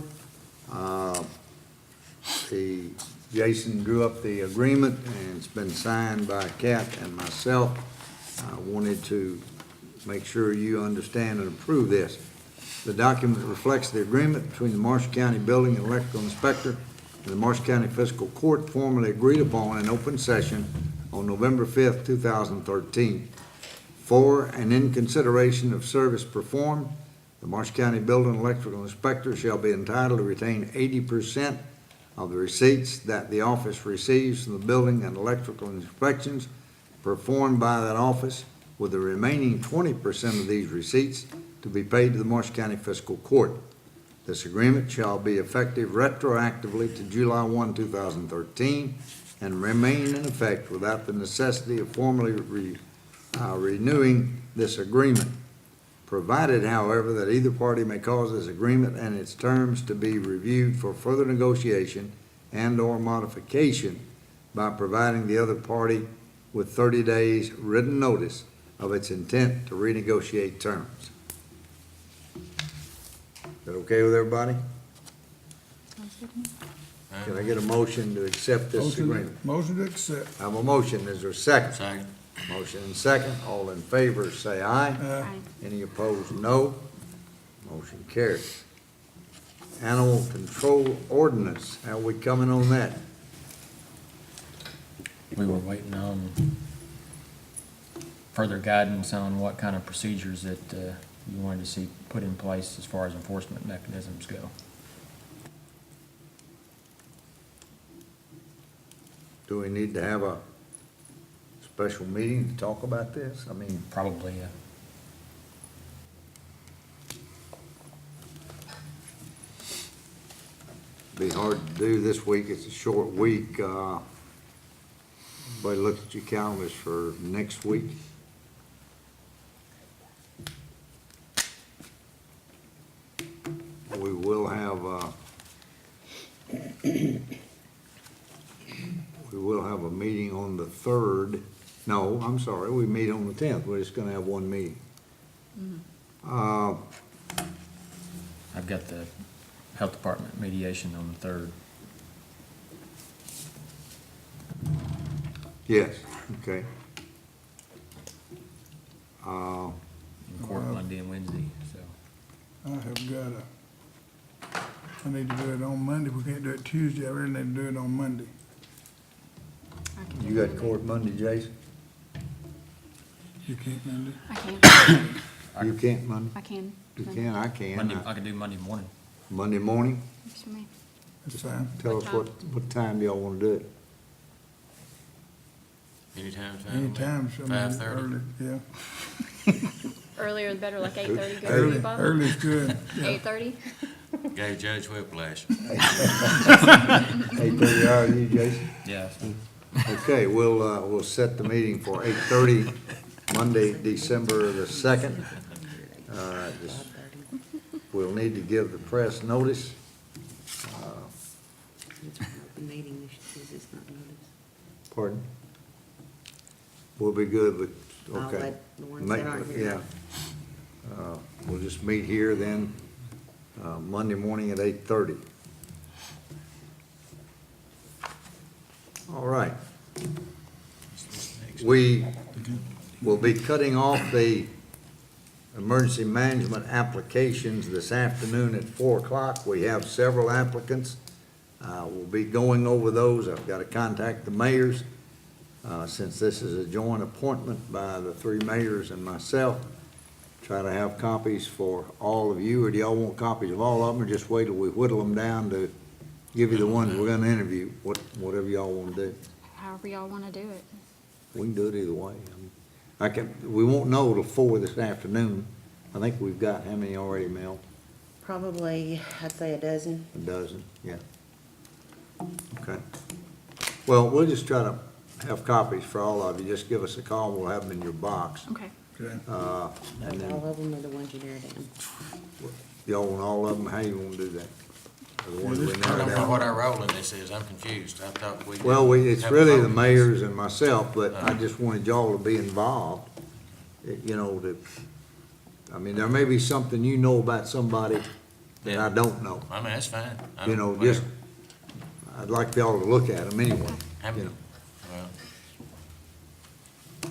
Jason drew up the agreement, and it's been signed by CAT and myself. I wanted to make sure you understand and approve this. The document reflects the agreement between the Marshall County Building and Electrical Inspector and the Marshall County Fiscal Court formally agreed upon in open session on November 5th, 2013. For and in consideration of service performed, the Marshall County Building and Electrical Inspector shall be entitled to retain 80% of the receipts that the office receives from the building and electrical inspections performed by that office, with the remaining 20% of these receipts to be paid to the Marshall County Fiscal Court. This agreement shall be effective retroactively to July 1, 2013, and remain in effect without the necessity of formally renewing this agreement, provided, however, that either party may cause this agreement and its terms to be reviewed for further negotiation and/or modification by providing the other party with 30 days written notice of its intent to renegotiate terms. Is that okay with everybody? Can I get a motion to accept this agreement? Motion to accept. I have a motion. Is there a second? Second. Motion and second. All in favor, say aye. Aye. Any opposed, no. Motion carries. Animal control ordinance, how we coming on that? We were waiting on further guidance on what kind of procedures that you wanted to see put in place as far as enforcement mechanisms go. Do we need to have a special meeting to talk about this? I mean, Probably, be hard to do this week. It's a short week. Everybody look at your calendars for next week. We will have, a meeting on the 3rd. No, I'm sorry, we meet on the 10th. We're just gonna have one meeting. I've got the health department mediation on the 3rd. Yes, okay. In court Monday and Wednesday, so. I have I need to do it on Monday. We can't do it Tuesday. I really need to do it on Monday. I can do You got Monday. court Monday, Jason? You can't Monday? I can. You can't Monday? I can. You can, I can. Monday, I could do Monday morning. Monday morning? Works for me. That's fine. Tell What us time? what time do y'all wanna do it? Anytime. Anytime, so I mean, 5:30. early, yeah. Earlier the better, like 8:30, go for Early, you, Bob? early's good. Yeah. 8:30? Gave Judge whiplash. 8:30 hour, you, Jason? Yeah. Okay, we'll set the meeting for 8:30, Monday, December the 2nd. We'll need to give the press notice. The meeting, we should use this not notice. Pardon? We'll be good with, I'll okay. let the ones Make- that aren't here. Yeah. We'll just meet here then, Monday morning at 8:30. All right. We will be cutting off the emergency management applications this afternoon at 4 o'clock. We have several applicants. We'll be going over those. I've got to contact the mayors, since this is a joint appointment by the 3 mayors and myself. Try to have copies for all of you, or do y'all want copies of all of them, or just wait till we whittle them down to give you the ones we're gonna interview, whatever y'all wanna do. However y'all want to do it. We can do it either way. We won't know till 4 this afternoon. I think we've got, how many already mailed? Probably, I'd say a dozen. A dozen, yeah. Okay. Well, we'll just try to have copies for all of you. Just give us a call, we'll have them in your box. Okay. Okay. And All then, of them are the ones you narrowed down. y'all want all of them, how you wanna do that? are the ones we I narrowed don't know down. what our role in this is, I'm confused. I thought we. Well, it's have a really vote. the mayors and myself, but I just wanted y'all to be involved. You know, I mean, there may be something you know about somebody that I don't know. I mean, that's fine. I You don't- know, just, whatever. I'd like y'all to look at them anyway. How many- you know. well,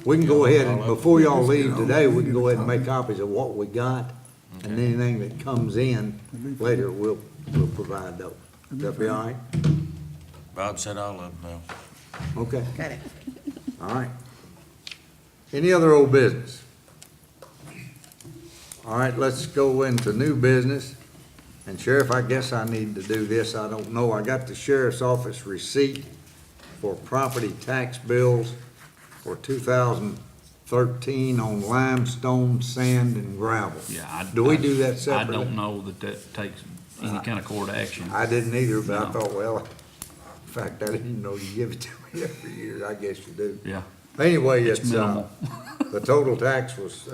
We can go ahead and, All over. before y'all Let's get leave on. today, we Get can a go ahead and copy. make copies of what we got. And Okay. anything that comes in later, we'll provide those. That be all right? Bob said all of them, though. Okay, Got it. all right. Any other old business? All right, let's go into new business. And Sheriff, I guess I need to do this, I don't know. I got the sheriff's office receipt for property tax bills for 2013 on limestone, sand, and gravel. Yeah, Do we do that I separately? don't know that takes any kind of court action. I didn't either, but I No. thought, well, in fact, I didn't know you give it to me every year. I guess you do. Yeah, Anyway, it's it's, minimal. the total tax was,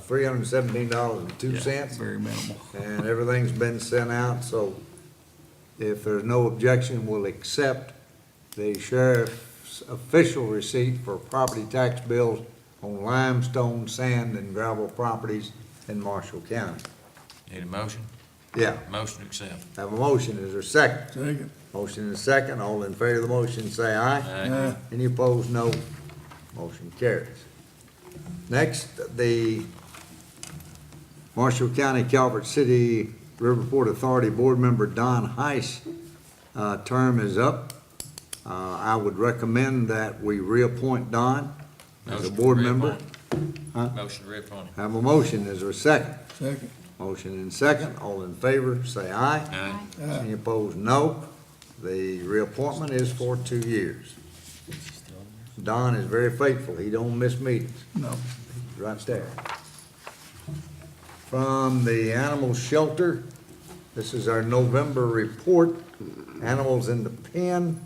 $317.02. Yeah, very minimal. And everything's been sent out, so if there's no objection, we'll accept the sheriff's official receipt for property tax bills on limestone, sand, and gravel properties in Marshall County. Need a motion? Yeah, Motion to accept. have a motion, is there a second? Second. Motion is second, all in favor of the motion, say aye. Aye. Any opposed, no. Motion carries. Next, the Marshall County Calvert City Riverport Authority Board Member Don Heiss, term is up. I would recommend that we reappoint Don as a Motion to board member. reappoint. Motion to reappoint. Have a motion, is there a second? Second. Motion and second, all in favor, say aye. Aye. Any opposed, no. The reappointment is for 2 years. Don is very faithful, he don't miss meetings. No. He's right there. From the animal shelter, this is our November report. Animals in the pen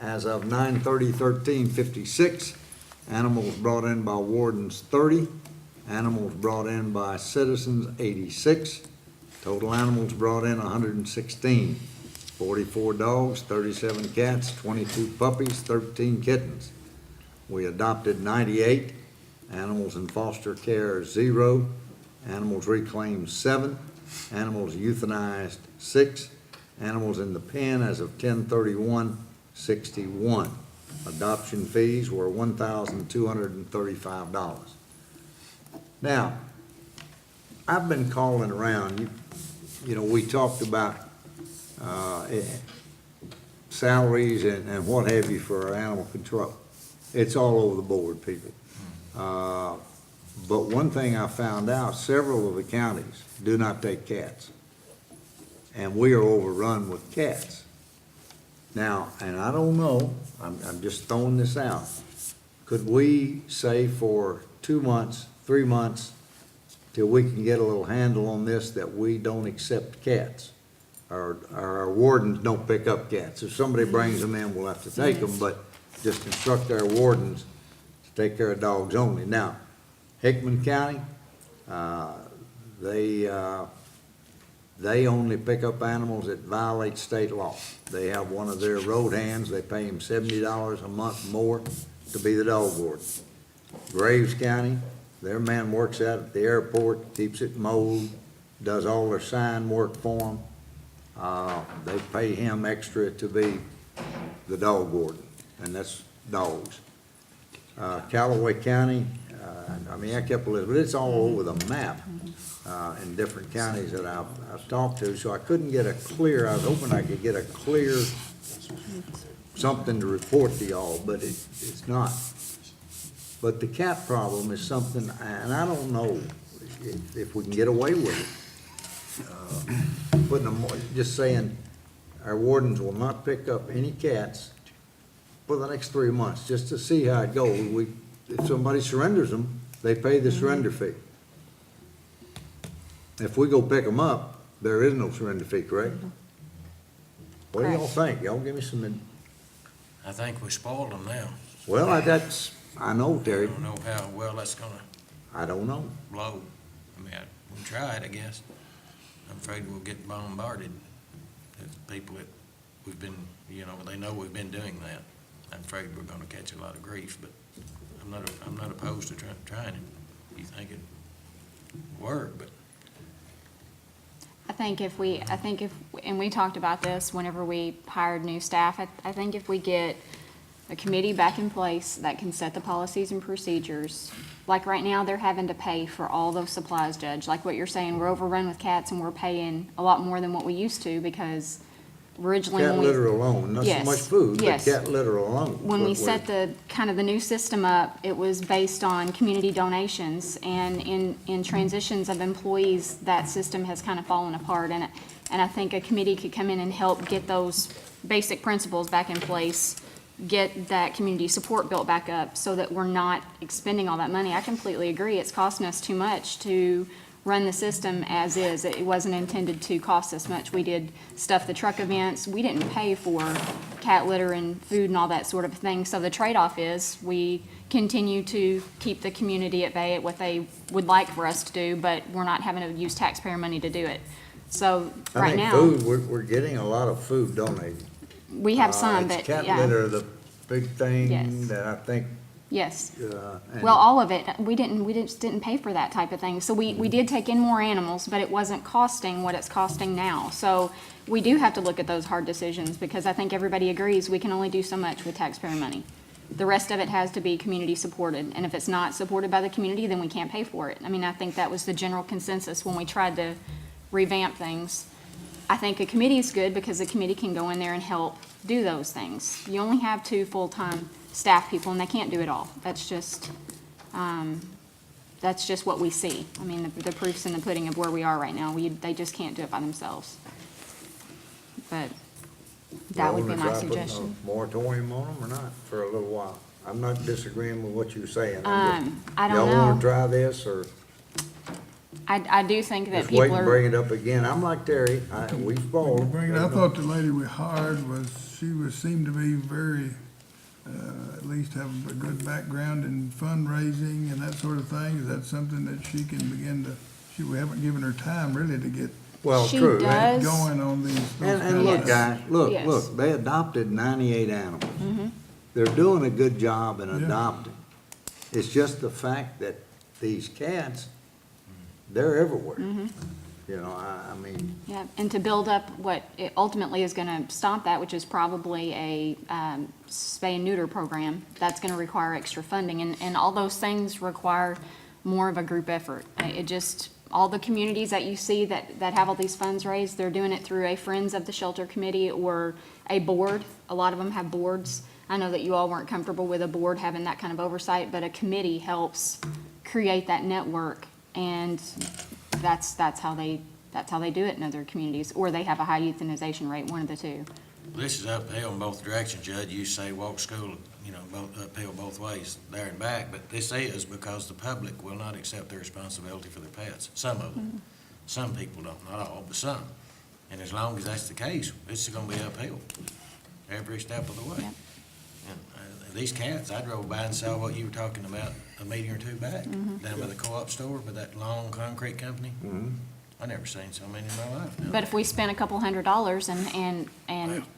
as of 9/30/13/56. Animals brought in by wardens 30. Animals brought in by citizens 86. Total animals brought in 116. 44 dogs, 37 cats, 22 puppies, 13 kittens. We adopted 98. Animals in foster care 0. Animals reclaimed 7. Animals euthanized 6. Animals in the pen as of 10/31, 61. Adoption fees were $1,235. Now, I've been calling around, you know, we talked about salaries and what have you for our animal control. It's all over the board, people. But one thing I found out, several of the counties do not take cats. And we are overrun with cats. Now, and I don't know, I'm just throwing this out. Could we say for 2 months, 3 months, till we can get a little handle on this, that we don't accept cats? Our wardens don't pick up cats. If somebody brings them in, we'll have to take them, but just instruct our wardens to take care of dogs only. Now, Hickman County, they only pick up animals that violate state law. They have one of their road hands, they pay him $70 a month more to be the dog warden. Graves County, their man works out at the airport, keeps it mowed, does all their sign work for them. They pay him extra to be the dog warden, and that's dogs. Callaway County, I mean, I kept a list, but it's all over the map, in different counties that I've talked to, so I couldn't get a clear, I was hoping I could get a clear something to report to y'all, but it's not. But the cat problem is something, and I don't know if we can get away with it. Putting them, just saying, our wardens will not pick up any cats for the next 3 months, just to see how it goes. If somebody surrenders them, they pay the surrender fee. If we go pick them up, there is no surrender fee, correct? What do y'all think? Y'all give me some, I think we spoiled them now. well, I know, I Terry, don't know how well that's gonna I don't know. blow. I mean, we tried, I guess. I'm afraid we'll get bombarded people that we've been, you know, they know we've been doing that. I'm afraid we're gonna catch a lot of grief, but I'm not opposed to trying it. You think it'd work, but I think if, and we talked about this whenever we hired new staff, I think if we get a committee back in place that can set the policies and procedures, like right now, they're having to pay for all those supplies, Judge, like what you're saying, we're overrun with cats and we're paying a lot more than what we used to because originally Cat when we. litter alone, not so Yes, much food, but yes. cat litter alone. When we What- set the, kind of the new system up, it was based on community donations, and in transitions of employees, that system has kind of fallen apart, and I think a committee could come in and help get those basic principles back in place, get that community support built back up, so that we're not expending all that money. I completely agree, it's costing us too much to run the system as is. It wasn't intended to cost us much. We did stuff the truck events. We didn't pay for cat litter and food and all that sort of thing. So the trade-off is we continue to keep the community at bay at what they would like for us to do, but we're not having to use taxpayer money to do it. So right now, food, we're getting a lot of food donated. we have some, but It's cat yeah, litter, the big Yes. thing that I think, yes. and- Well, all of it, we just didn't pay for that type of thing. So we did take in more animals, but it wasn't costing what it's costing now. So we do have to look at those hard decisions, because I think everybody agrees we can only do so much with taxpayer money. The rest of it has to be community supported, and if it's not supported by the community, then we can't pay for it. I mean, I think that was the general consensus when we tried to revamp things. I think a committee is good because the committee can go in there and help do those things. You only have 2 full-time staff people, and they can't do it all. That's just what we see. I mean, the proof's in the pudding of where we are right now. They just can't do it by themselves. But that would be my suggestion. Moratorium on them or not, for a little while? I'm not disagreeing with what you're saying. I don't Y'all wanna know. try this, or I do think that just wait people and are, bring it up again? I'm like Terry, we spoiled. I thought the lady we hired seemed to be very, at least have a good background in fundraising and that sort of thing. Is that something that she can begin to, we haven't given her time really to get Well, She true. does. going on these. And look, Yes. guys, look, Yes. look, they adopted 98 animals. Mm-hmm. They're doing a good job in Yeah. adopting. It's just the fact that these cats, they're everywhere. Mm-hmm. You know, I mean, yeah, and to build up what it ultimately is gonna stop that, which is probably a spay and neuter program, that's gonna require extra funding, and all those things require more of a group effort. It just, all the communities that you see that have all these funds raised, they're doing it through a Friends of the Shelter Committee or a board. A lot of them have boards. I know that you all weren't comfortable with a board having that kind of oversight, but a committee helps create that network, and that's how they do it in other communities, or they have a high euthanization rate, one of the two. this is uphill in both directions, Judge. You say walk school, you know, uphill both ways, there and back, but this is because the public will not accept the responsibility for their pets. Some of them. Some people don't, not all, but some. And as long as that's the case, it's gonna be uphill every step of the way. Yep. And these cats, I drove by and saw what you were talking about a meeting or two back, down by the co-op store, by that long concrete company. I never seen so many in my life now. But if we spent a couple $100s and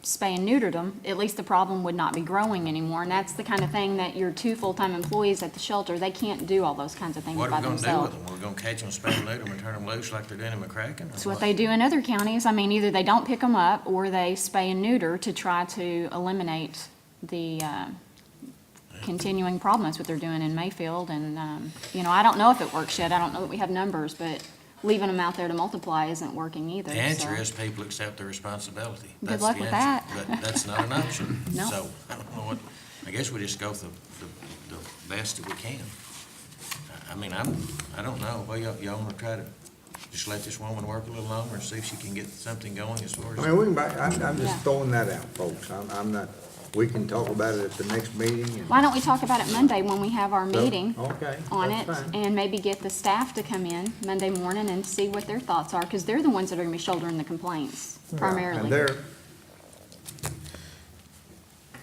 spay and neutered them, at least the problem would not be growing anymore. And that's the kind of thing that your 2 full-time employees at the shelter, they can't do all those kinds of things What by are we gonna do themselves. with them? We're gonna catch them, spay and neuter them, and turn them loose like they're doing in McCracken? That's what they do in other counties. I mean, either they don't pick them up or they spay and neuter to try to eliminate the continuing problems what they're doing in Mayfield. And, I don't know if it works yet. I don't know that we have numbers, but leaving them out there to multiply isn't working either. The answer so. is people accept their responsibility. Good That's luck the with answer. that. But that's not an option. No. So, I don't know what, I guess we just go with the best that we can. I mean, I don't know, well, y'all wanna try to just let this woman work a little longer and see if she can get something going as far I as. mean, we can, I'm Yeah. just throwing that out, folks. I'm not, we can talk about it at the next meeting. and- Why don't we talk about it Monday when we have our So, meeting Okay. on it, that's fine. and maybe get the staff to come in Monday morning and see what their thoughts are, because they're the ones that are gonna be shouldering the complaints And primarily. they're,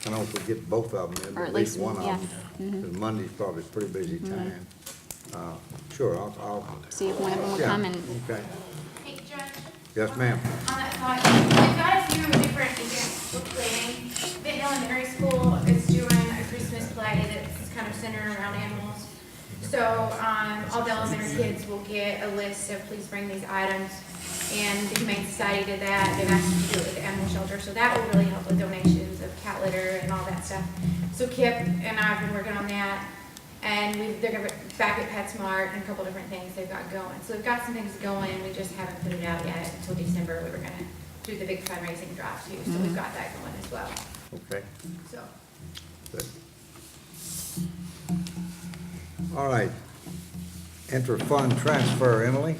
I don't know if we get both of them in, Or but at at least least one of one, them. yeah. Mm-hmm. 'Cause Monday's probably a pretty busy time. Sure, I'll, See if one of them will yeah, come and, okay. Hey, Judge, Yes, ma'am. On that thought, we've got a few different events we're planning. The elementary school is doing a Christmas play that's kind of centered around animals. So, all the elementary kids will get a list of please bring these items, and the Humane Society did that. They've asked us to do it with the animal shelter, so that will really help with donations of cat litter and all that stuff. So Kip and I have been working on that, and they're gonna back at PetSmart and a couple different things they've got going. So we've got some things going, we just haven't put it out yet until December. We were gonna do the big fundraising drive too, so we've got that going as well, Okay. so. Good. All right. Inter-fund transfer, Emily.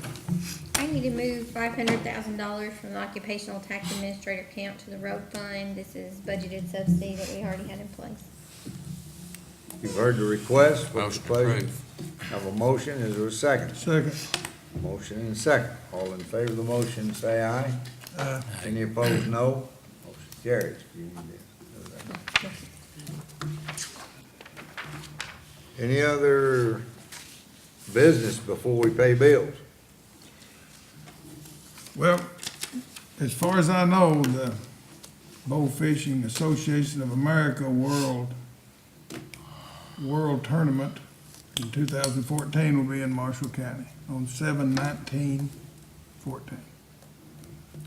I need to move $500,000 from the occupational tax administrator account to the road fund. This is budgeted subsidy that we already had in place. You've heard the request. What's Motion the pleasure? approved. Have a motion, is there a second? Second. Motion and a second. All in favor of the motion, say aye. Any opposed, no. Motion carries. You need this. Any other business before we pay bills? Well, as far as I know, the Bow Fishing Association of America World Tournament in 2014 will be in Marshall County on 7/19/14.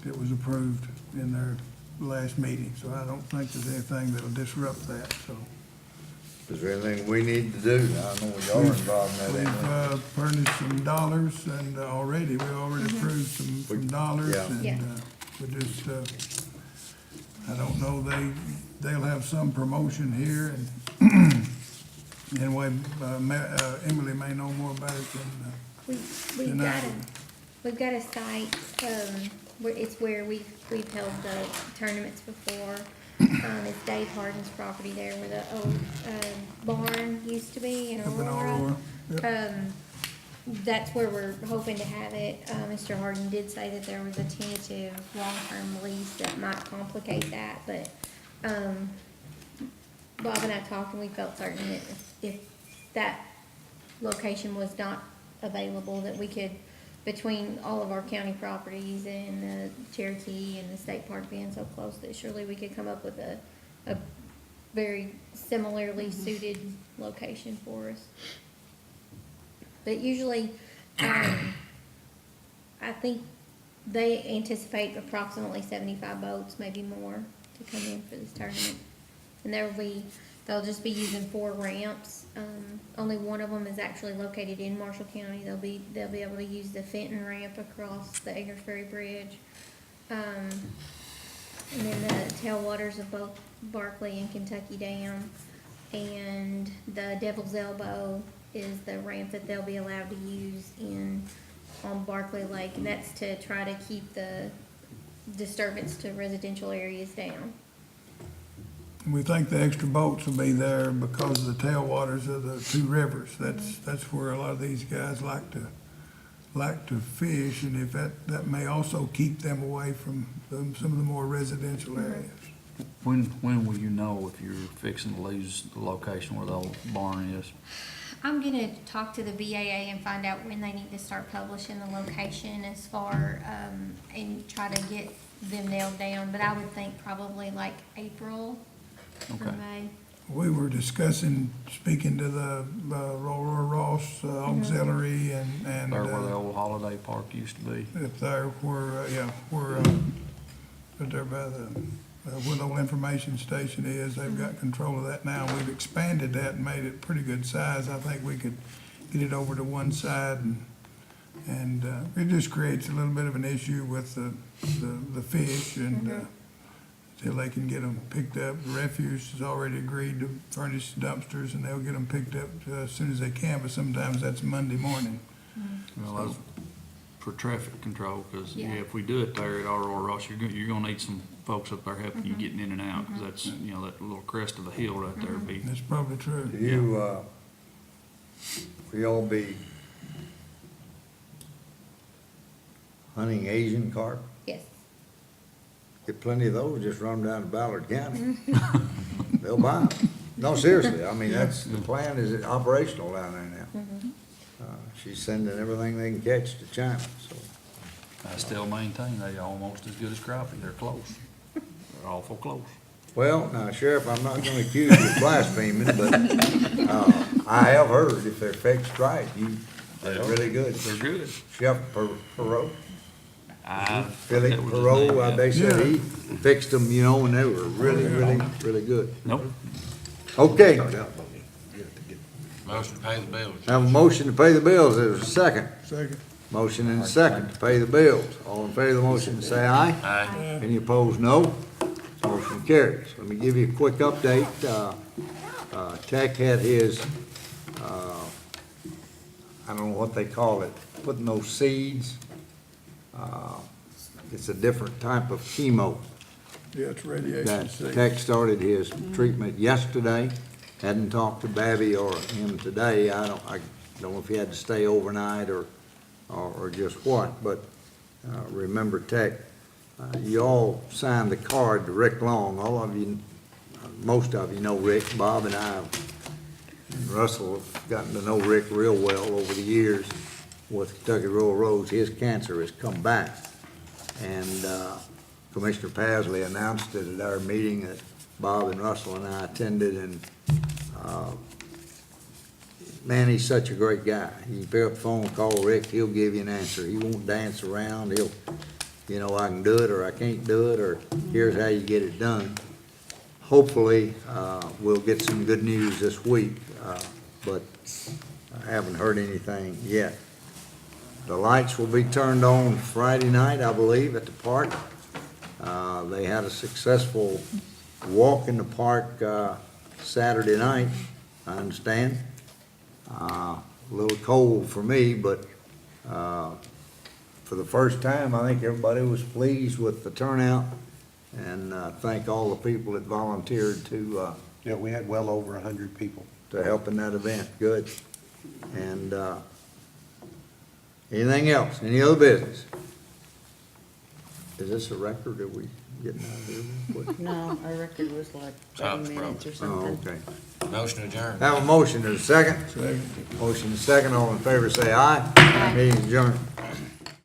It was approved in their last meeting, so I don't think there's anything that'll disrupt that, so. Is there anything we need to do? I know y'all are involved in that, We've Emily. furnished some dollars, and we already approved some dollars, Yeah. and Yeah. we just, I don't know, they'll have some promotion here, and anyway, Emily may know more about it than, We've And got I- we've got a site, where it's where we've held the tournaments before. It's Dave Harden's property there where the old, barn used to be in up in Aurora. Aurora. Yep. That's where we're hoping to have it. Mr. Harden did say that there was a tentative long-term lease that might complicate that, but, Bob and I talked and we felt certain that if that location was not available, that we could, between all of our county properties and the Cherokee and the state park being so close, that surely we could come up with a very similarly suited location for us. But usually, I think they anticipate approximately 75 boats, maybe more, to come in for this tournament. And they'll just be using 4 ramps. Only one of them is actually located in Marshall County. They'll be able to use the Fenton ramp across the Eggersbury Bridge. And then the tailwaters of both Barkley and Kentucky Dam. And the Devil's Elbow is the ramp that they'll be allowed to use on Barkley Lake. And that's to try to keep the disturbance to residential areas down. We think the extra boats will be there because of the tailwaters of the 2 rivers. That's where a lot of these guys like to fish, and if that may also keep them away from some of the more residential areas. When will you know if you're fixing to lose the location where the old barn is? I'm gonna talk to the VAA and find out when they need to start publishing the location as far, and try to get them nailed down, but I would think probably like April or Okay. May. We were discussing, speaking to the Aurora Ross Auxiliary and There where the old holiday park used to be. if they're where there by where the old information station is, they've got control of that now. We've expanded that and made it pretty good size. I think we could get it over to one side, and it just creates a little bit of an issue with the fish, and till they can get them picked up. The Refuge has already agreed to furnish dumpsters, and they'll get them picked up as soon as they can, but sometimes that's Monday morning. Well, that's for traffic control, because Yeah. if we do it there at Aurora Ross, you're gonna need some folks up there helping you getting in and out, because that's, that little crest of the hill right there would be. That's probably true. Do you, will y'all be hunting Asian carp? Yes. Get plenty of those, just run them down to Ballard County. They'll buy them. No, seriously, I mean, that's, the plan is operational down there now. She's sending everything they can catch to China, so. I still maintain they almost as good as crappie. They're close. They're awful close. Well, now Sheriff, I'm not gonna accuse you of blaspheming, but, I have heard if they're fixed right, they're really good. They're good. Chef Perot, I Philip that was his Perot, name, yeah. they said he fixed them, you know, and they were really, really good. Nope. Okay, Motion to pay the bills. have a motion to pay the bills, there's a second. Second. Motion and a second to pay the bills. All in favor of the motion, say aye. Aye. Any opposed, no. Motion carries. Let me give you a quick update. Tech had his, I don't know what they call it, putting those seeds. It's a different type of chemo. Yeah, it's radiation That sick. Tech started his treatment yesterday. Hadn't talked to Babby or him today. I don't know if he had to stay overnight or just what, but, remember Tech, you all signed the card to Rick Long. All of you, most of you know Rick. Bob and I and Russell have gotten to know Rick real well over the years with Kentucky Rural Roads. His cancer has come back. And, Commissioner Pasley announced it at our meeting that Bob and Russell and I attended, and, man, he's such a great guy. You can pick up the phone, call Rick, he'll give you an answer. He won't dance around. He'll, you know, I can do it, or I can't do it, or here's how you get it done. Hopefully, we'll get some good news this week, but I haven't heard anything yet. The lights will be turned on Friday night, I believe, at the park. They had a successful walk in the park, Saturday night, I understand. A little cold for me, but, for the first time, I think everybody was pleased with the turnout, and, thank all the people that volunteered to, Yeah, we had well over 100 people. to help in that event. Good. And, anything else? Any other business? Is this a record? Are we getting out of here real quick? No, our record was like Stop, 30 minutes or Oh, something. okay. Motion adjourned. Have a motion and a second. Second. Motion and a second. All in favor, say aye. Meeting adjourned.